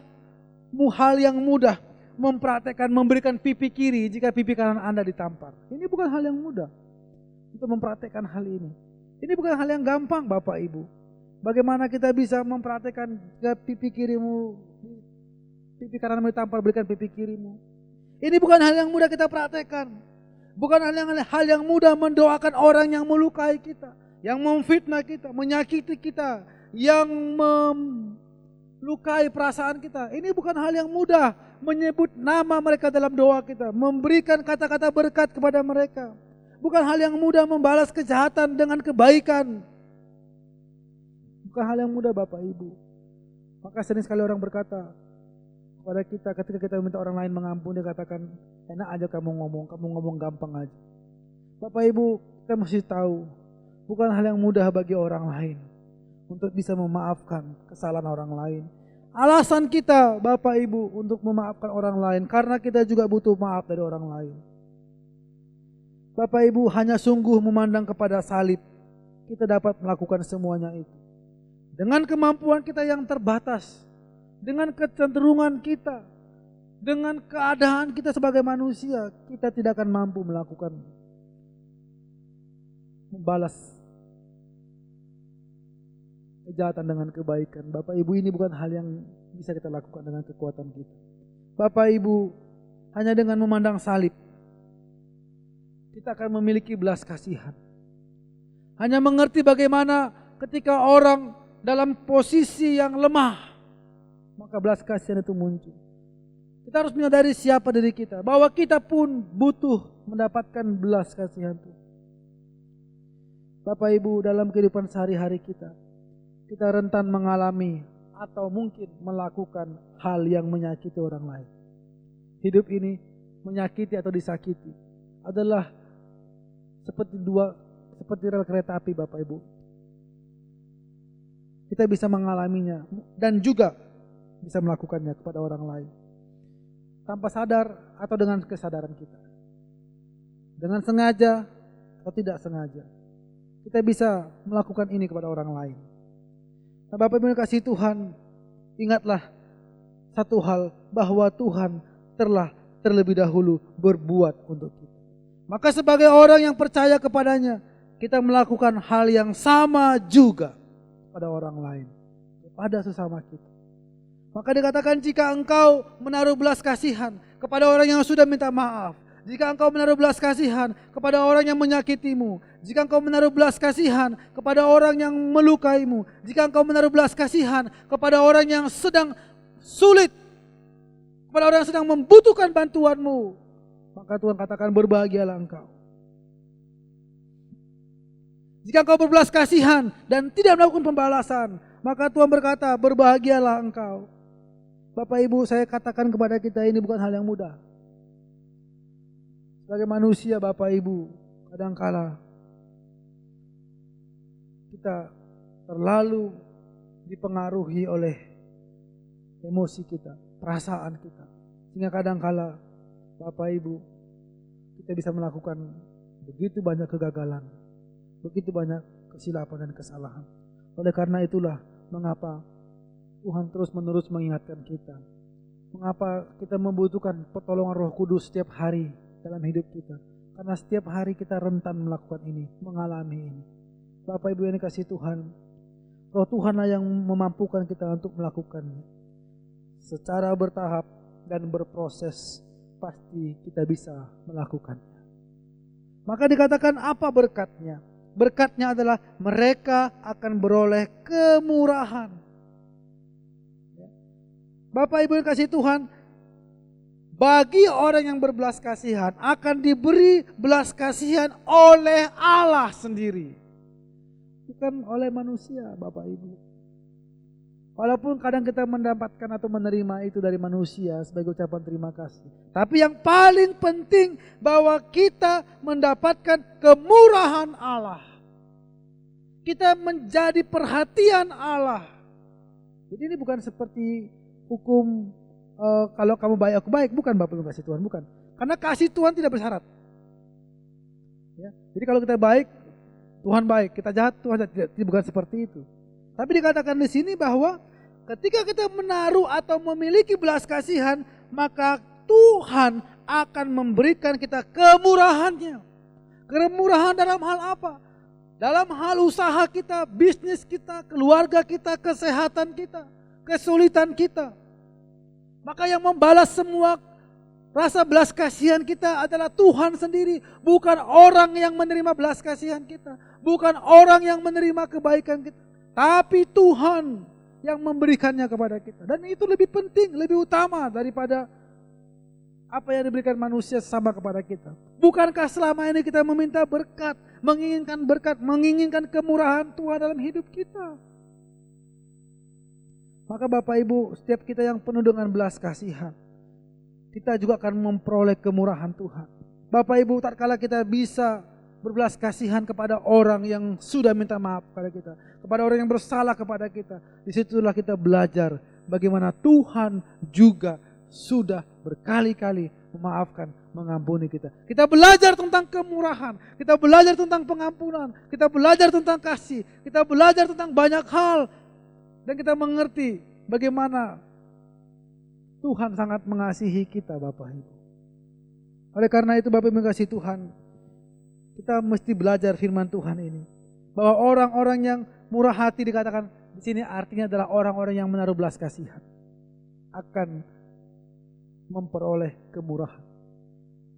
hal yang mudah mempraktekkan memberikan pipi kiri jika pipi kanan Anda ditampar. Ini bukan hal yang mudah untuk mempraktekkan hal ini. Ini bukan hal yang gampang Bapak Ibu. Bagaimana kita bisa mempraktekkan jika pipi kirimu, pipi kananmu ditampar, berikan pipi kirimu. Ini bukan hal yang mudah kita praktekkan. Bukan hal yang mudah mendoakan orang yang melukai kita, yang memfitnah kita, menyakiti kita, yang melukai perasaan kita. Ini bukan hal yang mudah menyebut nama mereka dalam doa kita, memberikan kata-kata berkat kepada mereka. Bukan hal yang mudah membalas kejahatan dengan kebaikan. Bukan hal yang mudah Bapak Ibu. Maka sering sekali orang berkata kepada kita ketika kita meminta orang lain mengampuni, dia katakan, enak aja kamu ngomong gampang aja. Bapak Ibu, kita mesti tahu, bukan hal yang mudah bagi orang lain untuk bisa memaafkan kesalahan orang lain. Alasan kita Bapak Ibu untuk memaafkan orang lain karena kita juga butuh maaf dari orang lain. Bapak Ibu, hanya sungguh memandang kepada salib, kita dapat melakukan semuanya itu. Dengan kemampuan kita yang terbatas, dengan kecenderungan kita dengan keadaan kita sebagai manusia, kita tidak akan mampu melakukan membalas kejahatan dengan kebaikan. Bapak Ibu, ini bukan hal yang bisa kita lakukan dengan kekuatan kita. Bapak Ibu, hanya dengan memandang salib kita akan memiliki belas kasihan. Hanya mengerti bagaimana ketika orang dalam posisi yang lemah, maka belas kasihan itu muncul. Kita harus menyadari siapa diri kita, bahwa kita pun butuh mendapatkan belas kasihan itu. Bapak Ibu, dalam kehidupan sehari-hari kita rentan mengalami atau mungkin melakukan hal yang menyakiti orang lain. Hidup ini menyakiti atau disakiti adalah seperti rel kereta api, Bapak Ibu. Kita bisa mengalaminya dan juga bisa melakukannya kepada orang lain, tanpa sadar atau dengan kesadaran kita. Dengan sengaja atau tidak sengaja, kita bisa melakukan ini kepada orang lain. Nah, Bapak Ibu kasih Tuhan, ingatlah satu hal, bahwa Tuhan telah terlebih dahulu berbuat untuk kita. Maka sebagai orang yang percaya kepadanya, kita melakukan hal yang sama juga pada orang lain, kepada sesama kita. Maka dikatakan, jika engkau menaruh belas kasihan kepada orang yang sudah minta maaf, jika engkau menaruh belas kasihan kepada orang yang menyakitimu, jika engkau menaruh belas kasihan kepada orang yang melukaimu, jika engkau menaruh belas kasihan kepada orang yang sedang sulit, kepada orang yang sedang membutuhkan bantuanmu, maka Tuhan katakan, berbahagialah engkau. Jika engkau berbelas kasihan dan tidak melakukan pembalasan, maka Tuhan berkata, berbahagialah engkau. Bapak Ibu, saya katakan kepada kita, ini bukan hal yang mudah. Sebagai manusia, Bapak Ibu, kadangkala kita terlalu dipengaruhi oleh emosi kita, perasaan kita, sehingga kadangkala, Bapak Ibu, kita bisa melakukan begitu banyak kegagalan, begitu banyak kesilapan dan kesalahan. Oleh karena itulah mengapa Tuhan terus-menerus mengingatkan kita, mengapa kita membutuhkan pertolongan Roh Kudus setiap hari dalam hidup kita. Karena setiap hari kita rentan melakukan ini, mengalami ini. Bapak Ibu yang dikasihi Tuhan, Roh Tuhanlah yang memampukan kita untuk melakukannya. Secara bertahap dan berproses, pasti kita bisa melakukannya. Maka dikatakan apa berkatnya? Berkatnya adalah mereka akan beroleh kemurahan. Bapak Ibu yang kasih Tuhan, bagi orang yang berbelas kasihan akan diberi belas kasihan oleh Allah sendiri, bukan oleh manusia, Bapak Ibu. Walaupun kadang kita mendapatkan atau menerima itu dari manusia sebagai ucapan terima kasih, tapi yang paling penting bahwa kita mendapatkan kemurahan Allah. Kita menjadi perhatian Allah. Jadi ini bukan seperti hukum kalau kamu baik aku baik, bukan Bapak Ibu kasih Tuhan, bukan. Karena kasih Tuhan tidak bersyarat. Ya, jadi kalau kita baik, Tuhan baik, kita jahat, Tuhan jahat, tidak, bukan seperti itu. Tapi dikatakan di sini bahwa ketika kita menaruh atau memiliki belas kasihan, maka Tuhan akan memberikan kita kemurahannya. Kemurahan dalam hal apa? Dalam hal usaha kita, bisnis kita, keluarga kita, kesehatan kita, kesulitan kita. Maka yang membalas semua rasa belas kasihan kita adalah Tuhan sendiri. Bukan orang yang menerima belas kasihan kita. Bukan orang yang menerima kebaikan kita. Tapi Tuhan yang memberikannya kepada kita. Dan itu lebih penting, lebih utama daripada apa yang diberikan manusia sama kepada kita. Bukankah selama ini kita meminta berkat, menginginkan kemurahan Tuhan dalam hidup kita? Maka Bapak Ibu, setiap kita yang penuh dengan belas kasihan, kita juga akan memperoleh kemurahan Tuhan. Bapak Ibu, tatkala kita bisa berbelas kasihan kepada orang yang sudah minta maaf kepada kita, kepada orang yang bersalah kepada kita, disitulah kita belajar bagaimana Tuhan juga sudah berkali-kali memaafkan, mengampuni kita. Kita belajar tentang kemurahan, kita belajar tentang pengampunan, kita belajar tentang kasih, kita belajar tentang banyak hal. Dan kita mengerti bagaimana Tuhan sangat mengasihi kita Bapak Ibu. Oleh karena itu Bapak Ibu mengasihi Tuhan, kita mesti belajar firman Tuhan ini. Bahwa orang-orang yang murah hati dikatakan di sini artinya adalah orang-orang yang menaruh belas kasihan akan memperoleh kemurahan.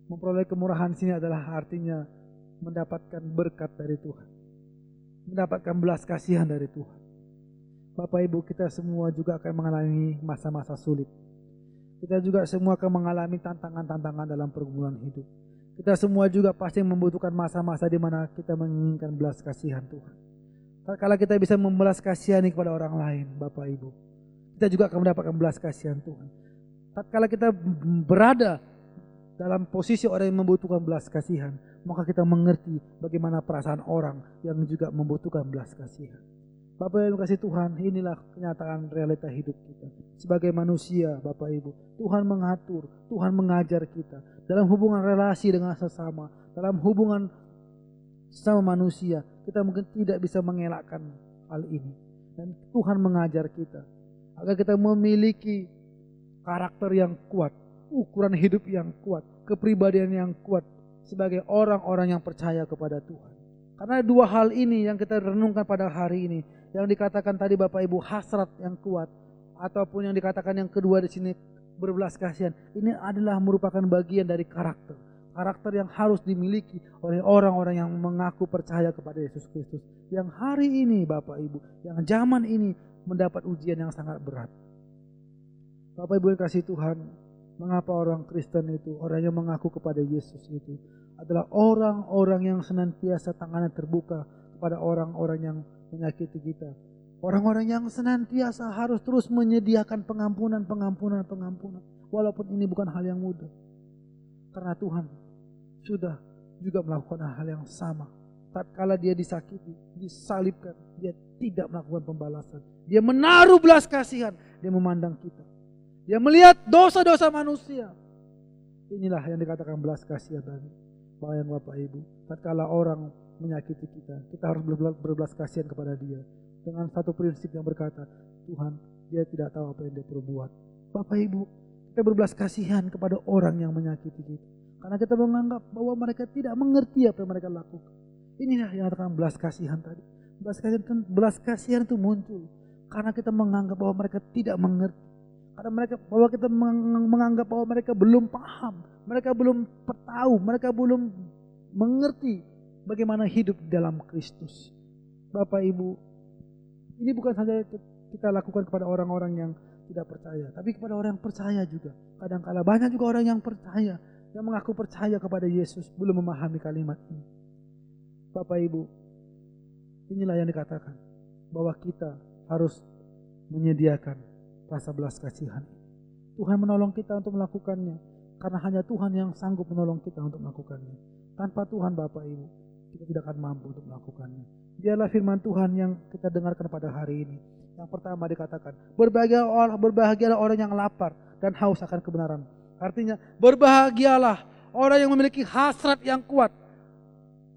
Memperoleh kemurahan di sini adalah artinya mendapatkan berkat dari Tuhan. Mendapatkan belas kasihan dari Tuhan. Bapak Ibu, kita semua juga akan mengalami masa-masa sulit. Kita juga semua akan mengalami tantangan-tantangan dalam pergumulan hidup. Kita semua juga pasti membutuhkan masa-masa di mana kita menginginkan belas kasihan Tuhan. Kalau kita bisa membelas kasihani kepada orang lain, Bapak Ibu, kita juga akan mendapatkan belas kasihan Tuhan. Tatkala kita berada dalam posisi orang yang membutuhkan belas kasihan, maka kita mengerti bagaimana perasaan orang yang juga membutuhkan belas kasihan. Bapak Ibu kasih Tuhan, inilah kenyataan realita hidup kita. Sebagai manusia, Bapak Ibu, Tuhan mengatur, Tuhan mengajar kita. Dalam hubungan relasi dengan sesama, dalam hubungan sesama manusia, kita mungkin tidak bisa mengelakkan hal ini. Dan Tuhan mengajar kita, agar kita memiliki karakter yang kuat, ukuran hidup yang kuat, kepribadian yang kuat, sebagai orang-orang yang percaya kepada Tuhan. Karena dua hal ini yang kita renungkan pada hari ini, yang dikatakan tadi Bapak Ibu hasrat yang kuat, ataupun yang dikatakan yang kedua di sini berbelas kasihan, ini adalah merupakan bagian dari karakter yang harus dimiliki oleh orang-orang yang mengaku percaya kepada Yesus Kristus, yang hari ini Bapak Ibu, yang zaman ini mendapat ujian yang sangat berat. Bapak Ibu yang kasih Tuhan, mengapa orang Kristen itu, orang yang mengaku kepada Yesus itu adalah orang-orang yang senantiasa tangannya terbuka kepada orang-orang yang menyakiti kita. Orang-orang yang senantiasa harus terus menyediakan pengampunan. Walaupun ini bukan hal yang mudah. Karena Tuhan sudah juga melakukan hal yang sama. Tatkala dia disakiti, disalibkan, dia tidak melakukan pembalasan. Dia menaruh belas kasihan, dia memandang kita. Dia melihat dosa-dosa manusia. Inilah yang dikatakan belas kasihan tadi. Bayang Bapak Ibu, tatkala orang menyakiti kita, kita harus berbelas kasihan kepada dia. Dengan satu prinsip yang berkata, Tuhan, dia tidak tahu apa yang dia perbuat. Bapak Ibu, kita berbelas kasihan kepada orang yang menyakiti kita. Karena kita menganggap bahwa mereka tidak mengerti apa yang mereka lakukan. Inilah yang dikatakan belas kasihan tadi. Belas kasihan itu muncul karena kita menganggap bahwa mereka tidak mengerti. Bahwa kita menganggap bahwa mereka belum paham, mereka belum tahu, mereka belum mengerti bagaimana hidup dalam Kristus. Bapak Ibu, ini bukan saja kita lakukan kepada orang-orang yang tidak percaya, tapi kepada orang yang percaya juga. Kadang-kala banyak juga orang yang percaya, yang mengaku percaya kepada Yesus, belum memahami kalimat ini. Bapak Ibu, inilah yang dikatakan bahwa kita harus menyediakan rasa belas kasihan. Tuhan menolong kita untuk melakukannya, karena hanya Tuhan yang sanggup menolong kita untuk melakukannya. Tanpa Tuhan Bapak Ibu, kita tidak akan mampu untuk melakukannya. Biarlah firman Tuhan yang kita dengarkan pada hari ini. Yang pertama dikatakan, berbahagialah orang yang lapar dan haus akan kebenaran. Artinya, berbahagialah orang yang memiliki hasrat yang kuat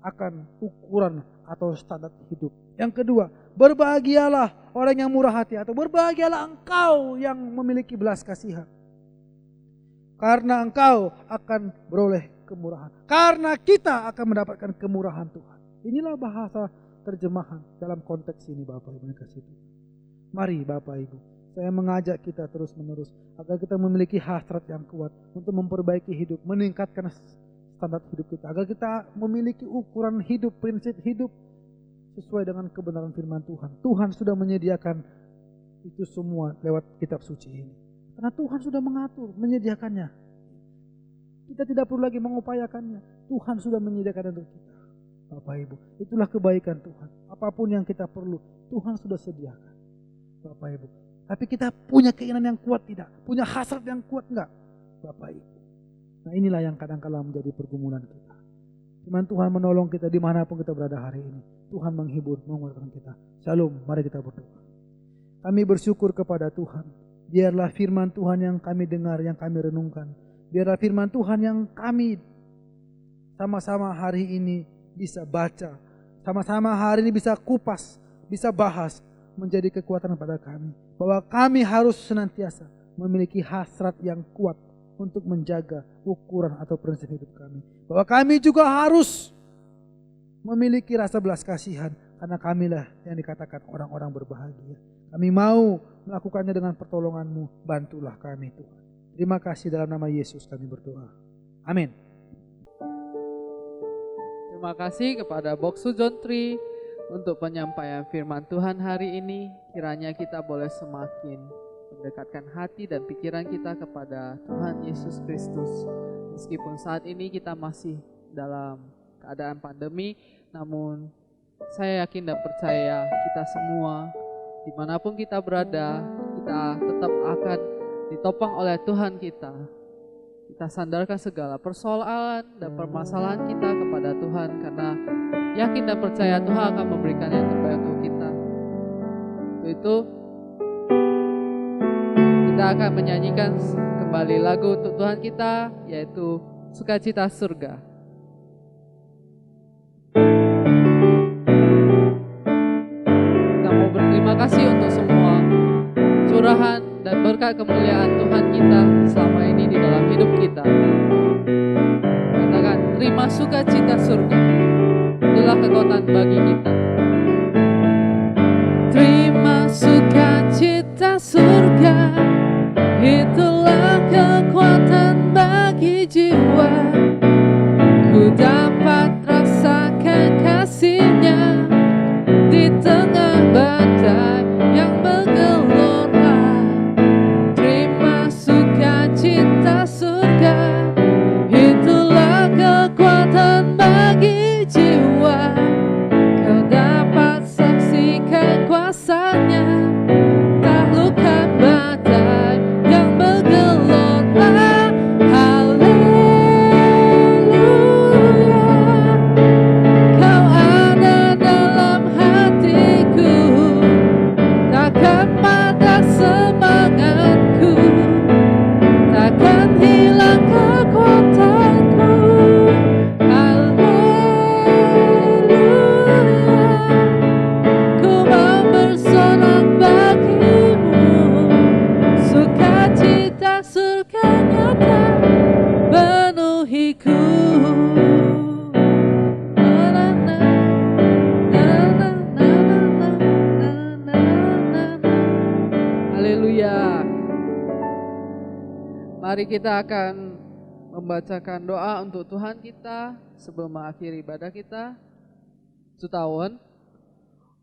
akan ukuran atau standar hidup. Yang kedua, berbahagialah orang yang murah hati, atau berbahagialah engkau yang memiliki belas kasihan. Karena engkau akan beroleh kemurahan. Karena kita akan mendapatkan kemurahan Tuhan. Inilah bahasa terjemahan dalam konteks ini Bapak Ibu yang kasih Tuhan. Mari Bapak Ibu, saya mengajak kita terus menerus agar kita memiliki hasrat yang kuat untuk memperbaiki hidup, meningkatkan standar hidup kita, agar kita memiliki ukuran hidup, prinsip hidup sesuai dengan kebenaran firman Tuhan. Tuhan sudah menyediakan itu semua lewat kitab suci ini. Karena Tuhan sudah mengatur, menyediakannya. Kita tidak perlu lagi mengupayakannya. Tuhan sudah menyediakan untuk kita. Bapak Ibu, itulah kebaikan Tuhan. Apapun yang kita perlu, Tuhan sudah sediakan. Bapak Ibu, tapi kita punya keinginan yang kuat tidak? Punya hasrat yang kuat enggak? Bapak Ibu. Nah inilah yang kadang-kala menjadi pergumulan kita. Firman Tuhan menolong kita dimanapun kita berada hari ini. Tuhan menghibur, menguatkan kita. Shalom, mari kita berdoa. Kami bersyukur kepada Tuhan. Biarlah firman Tuhan yang kami dengar, yang kami renungkan. Biarlah firman Tuhan yang kami sama-sama hari ini bisa baca. Sama-sama hari ini bisa kupas, bisa bahas. Menjadi kekuatan pada kami. Bahwa kami harus senantiasa memiliki hasrat yang kuat untuk menjaga ukuran atau prinsip hidup kami. Bahwa kami juga harus memiliki rasa belas kasihan, karena kamilah yang dikatakan orang-orang berbahagia. Kami mau melakukannya dengan pertolongan-Mu, bantulah kami Tuhan. Terima kasih, dalam nama Yesus kami berdoa. Amin. Terima kasih kepada Boksu John Tri untuk penyampaian firman Tuhan hari ini. Kiranya kita boleh semakin mendekatkan hati dan pikiran kita kepada Tuhan Yesus Kristus. Meskipun saat ini kita masih dalam keadaan pandemi, namun saya yakin dan percaya kita semua, dimanapun kita berada, kita tetap akan ditopang oleh Tuhan kita. Kita sandarkan segala persoalan dan permasalahan kita kepada Tuhan, karena yakin dan percaya Tuhan akan memberikan yang terbaik untuk kita. Untuk itu kita akan menyanyikan kembali lagu untuk Tuhan kita, yaitu Sukacita Surga. Kita mau berterima kasih untuk semua curahan dan berkat kemuliaan Tuhan kita selama ini di dalam hidup kita. Katakan, terima sukacita surga, itulah kekuatan bagi kita. Terima sukacita surga, itulah kekuatan bagi jiwa. Ku dapat rasakan kasih-Nya di tengah badai yang bergelora. Terima sukacita surga, itulah kekuatan bagi jiwa. Kau dapat saksikan kuasa-Nya, taklukkan badai yang bergelora. Haleluya, Kau ada dalam hatiku, takkan patah semangatku, takkan hilang kekuatanku. Haleluya, ku mau bersorak bagimu, sukacita surga nyata penuhiku. Na, na, na, na, na, na, na, na, na. Haleluya. Mari kita akan membacakan doa untuk Tuhan kita sebelum mengakhiri ibadah kita. 主祷文，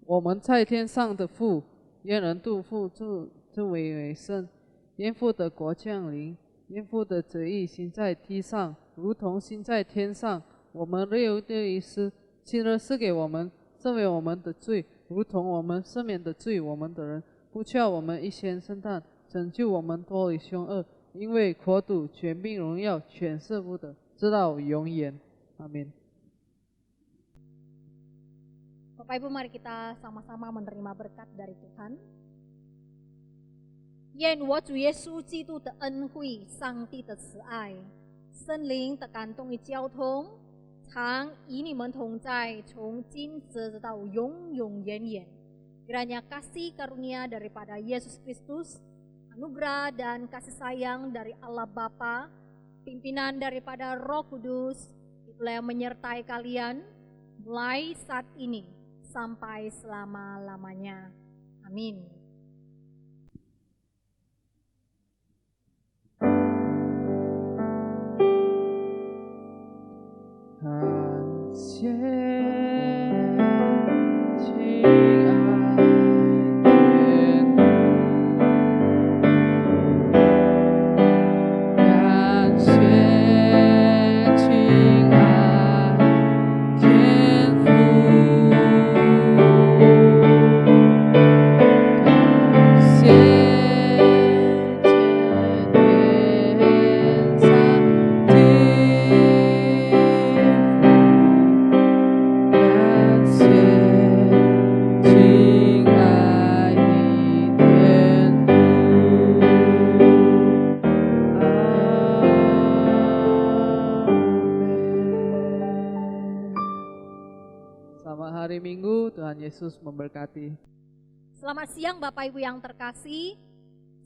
我们在天上的父，愿人度父助为圣，愿父的国降临，愿父的旨意行在地上，如同行在天上。我们日用的一时，今日赐给我们，赦免我们的罪，如同我们赦免的罪我们的人，不叫我们一先生诞，拯救我们脱离凶恶。因为国度、权柄、荣耀，全是父的，直到永远。阿门。 Bapak Ibu, mari kita sama-sama menerima berkat dari Tuhan. 愿我主耶稣基督的恩惠、上帝的慈爱、圣灵的感动与交通，常与你们同在，从今直到永永远远。Kiranya kasih karunia daripada Yesus Kristus, anugerah dan kasih sayang dari Allah Bapa, pimpinan daripada Roh Kudus, itulah yang menyertai kalian mulai saat ini sampai selama-lamanya. Amin. Selamat hari Minggu, Tuhan Yesus memberkati. Selamat siang Bapak Ibu yang terkasih.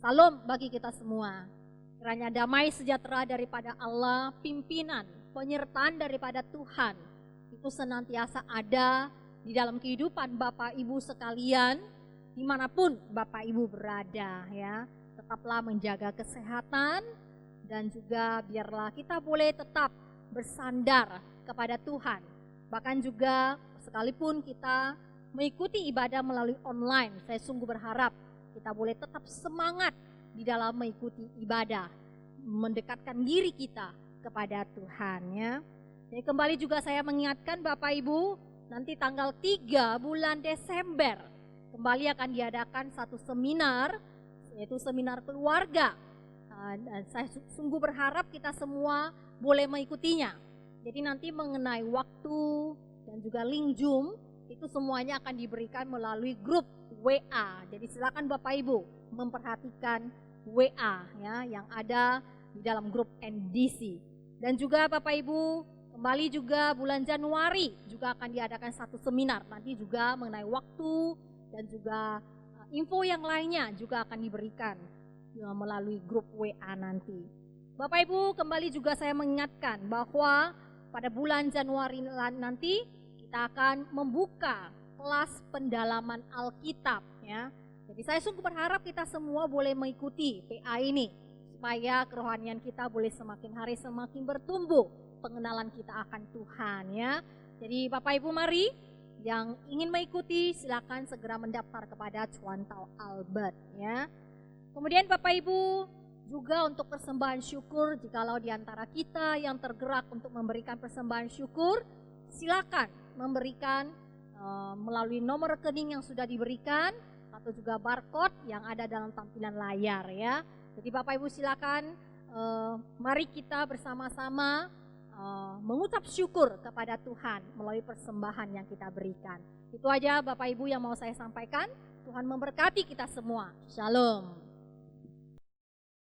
Salam bagi kita semua. Kiranya damai sejahtera daripada Allah, pimpinan, penyertaan daripada Tuhan itu senantiasa ada di dalam kehidupan Bapak Ibu sekalian, dimanapun Bapak Ibu berada ya. Tetaplah menjaga kesehatan dan juga biarlah kita boleh tetap bersandar kepada Tuhan. Bahkan juga sekalipun kita mengikuti ibadah melalui online, saya sungguh berharap kita boleh tetap semangat di dalam mengikuti ibadah, mendekatkan diri kita kepada Tuhan ya. Jadi kembali juga saya mengingatkan Bapak Ibu, nanti tanggal 3 bulan Desember kembali akan diadakan satu seminar, yaitu seminar keluarga. Dan saya sungguh berharap kita semua boleh mengikutinya. Jadi nanti mengenai waktu dan juga link Zoom itu semuanya akan diberikan melalui grup WA. Jadi silakan Bapak Ibu memperhatikan WA ya yang ada di dalam grup NDC. Dan juga Bapak Ibu, kembali juga bulan Januari juga akan diadakan satu seminar. Nanti juga mengenai waktu dan juga info yang lainnya juga akan diberikan melalui grup WA nanti. Bapak Ibu, kembali juga saya mengingatkan bahwa pada bulan Januari nanti kita akan membuka kelas pendalaman Alkitab ya. Jadi saya sungguh berharap kita semua boleh mengikuti PA ini supaya kerohanian kita boleh semakin hari semakin bertumbuh, pengenalan kita akan Tuhan ya. Jadi Bapak Ibu mari yang ingin mengikuti silakan segera mendaftar kepada Chuan Tao Albert ya. Kemudian Bapak Ibu juga untuk persembahan syukur, jikalau di antara kita yang tergerak untuk memberikan persembahan syukur, silakan memberikan melalui nomor rekening yang sudah diberikan atau juga barcode yang ada dalam tampilan layar ya. Jadi Bapak Ibu silakan mari kita bersama-sama mengucap syukur kepada Tuhan melalui persembahan yang kita berikan. Itu aja Bapak Ibu yang mau saya sampaikan. Tuhan memberkati kita semua. Shalom.